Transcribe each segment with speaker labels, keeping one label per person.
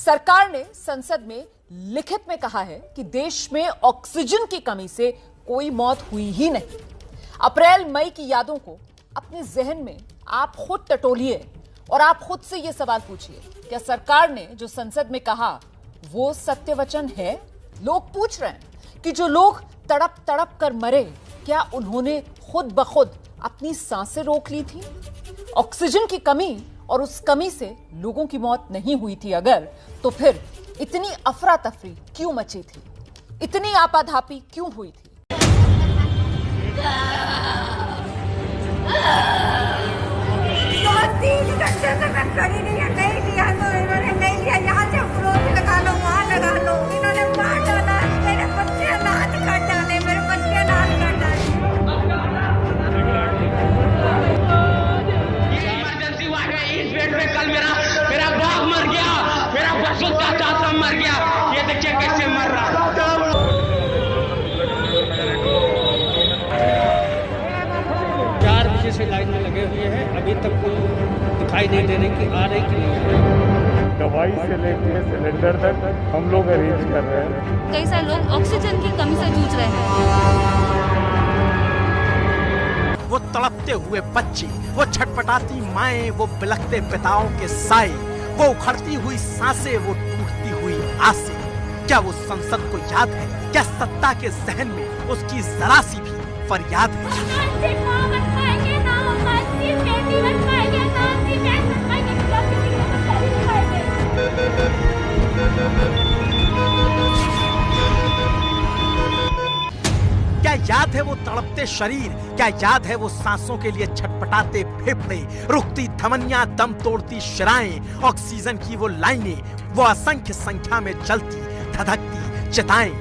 Speaker 1: सरकार ने संसद में लिखित में कहा है कि देश में ऑक्सीजन की कमी से कोई मौत हुई ही नहीं। अप्रैल मई की यादों को अपने जहन में आप खुद टटोलिए और आप खुद से यह सवाल पूछिए, क्या सरकार ने जो संसद में कहा वो सत्य वचन है? लोग पूछ रहे हैं कि जो लोग तड़प तड़प कर मरे, क्या उन्होंने खुद ब खुद अपनी सांसें रोक ली थी? ऑक्सीजन की कमी और उस कमी से लोगों की मौत नहीं हुई थी अगर, तो फिर इतनी अफरा तफरी क्यों मची थी? इतनी आपाधापी क्यों हुई थी?
Speaker 2: कल मेरा बाप मर गया, मेरा बसुत का चाचा मर गया। ये देखिए कैसे मर रहा है।
Speaker 3: 4 बजे से लाइन में लगे हुए हैं, अभी तक कोई दिखाई नहीं दे रही कि आ रही कि नहीं।
Speaker 4: दवाई से लेकर सिलेंडर तक हम लोग अरेंज कर रहे हैं।
Speaker 5: कई सारे लोग ऑक्सीजन की कमी से जूझ रहे हैं।
Speaker 6: वो तड़पते हुए बच्चे, वो छटपटाती माएं, वो बिलखते पिताओं के साए, वो उखड़ती हुई सांसें, वो टूटती हुई आसें। क्या वो संसद को याद है? क्या सत्ता के जहन में उसकी जरा सी भी फरियाद है? क्या याद है वो तड़पते शरीर? क्या याद है वो सांसों के लिए छटपटाते फेफड़े, रुकती धमनियां, दम तोड़ती शिराएं, ऑक्सीजन की वो लाइनें, वो असंख्य संख्या में जलती धधकती चिताएं?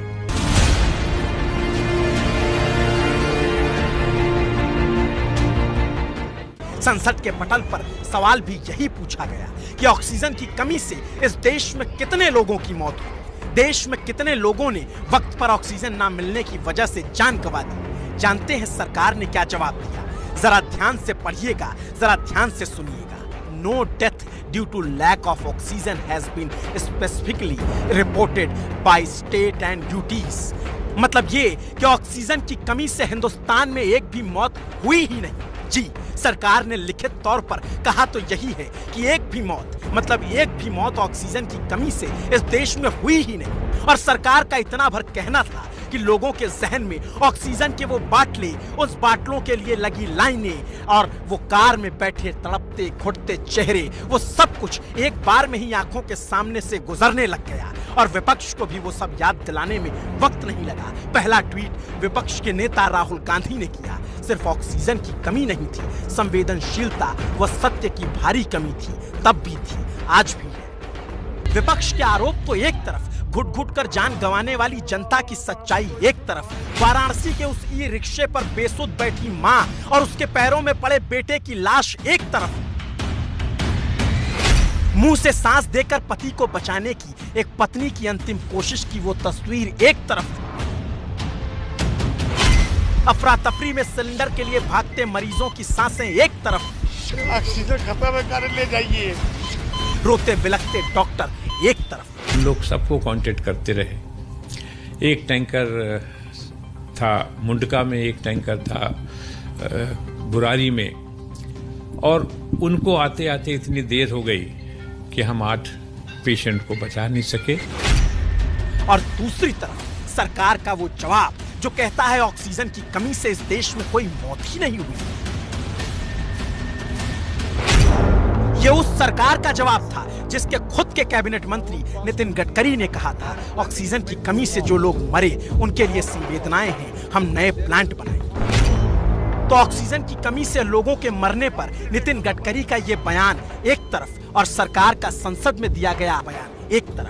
Speaker 6: संसद के पटल पर सवाल भी यही पूछा गया कि ऑक्सीजन की कमी से इस देश में कितने लोगों की मौत हुई, देश में कितने लोगों ने वक्त पर ऑक्सीजन ना मिलने की वजह से जान गंवा दी। जानते हैं सरकार ने क्या जवाब दिया? जरा ध्यान से पढ़िएगा, जरा ध्यान से सुनिएगा। No death due to lack of oxygen has been specifically reported by state and duties. मतलब ये कि ऑक्सीजन की कमी से हिंदुस्तान में एक भी मौत हुई ही नहीं। जी, सरकार ने लिखित तौर पर कहा तो यही है कि एक भी मौत, मतलब एक भी मौत ऑक्सीजन की कमी से इस देश में हुई ही नहीं। और सरकार का इतना भर कहना था कि लोगों के जहन में ऑक्सीजन के वो बाटले, उस बाटलों के लिए लगी लाइनें और वो कार में बैठे तड़पते घुटते चेहरे, वो सब कुछ एक बार में ही आंखों के सामने से गुजरने लग गया। और विपक्ष को भी वो सब याद दिलाने में वक्त नहीं लगा। पहला ट्वीट विपक्ष के नेता राहुल गांधी ने किया। सिर्फ ऑक्सीजन की कमी नहीं थी, संवेदनशीलता व सत्य की भारी कमी थी, तब भी थी, आज भी है। विपक्ष के आरोप तो एक तरफ, घुट घुट कर जान गंवाने वाली जनता की सच्चाई एक तरफ, वाराणसी के उस ई रिक्शे पर बेसुध बैठी मां और उसके पैरों में पड़े बेटे की लाश एक तरफ, मुंह से सांस देकर पति को बचाने की एक पत्नी की अंतिम कोशिश की वो तस्वीर एक तरफ, अफरा तफरी में सिलेंडर के लिए भागते मरीजों की सांसें एक तरफ,
Speaker 4: ऑक्सीजन खत्म है, कर ले जाइए,
Speaker 6: रोते बिलखते डॉक्टर एक तरफ।
Speaker 7: लोग सबको कांटेक्ट करते रहे। एक टैंकर था मुंडका में, एक टैंकर था बुरारी में, और उनको आते आते इतनी देर हो गई कि हम 8 पेशेंट को बचा नहीं सके।
Speaker 6: और दूसरी तरफ सरकार का वो जवाब जो कहता है ऑक्सीजन की कमी से इस देश में कोई मौत ही नहीं हुई। ये उस सरकार का जवाब था जिसके खुद के कैबिनेट मंत्री नितिन गडकरी ने कहा था, ऑक्सीजन की कमी से जो लोग मरे उनके लिए संवेदनाएं हैं, हम नए प्लांट बनाएं। तो ऑक्सीजन की कमी से लोगों के मरने पर नितिन गडकरी का ये बयान एक तरफ और सरकार का संसद में दिया गया बयान एक तरफ।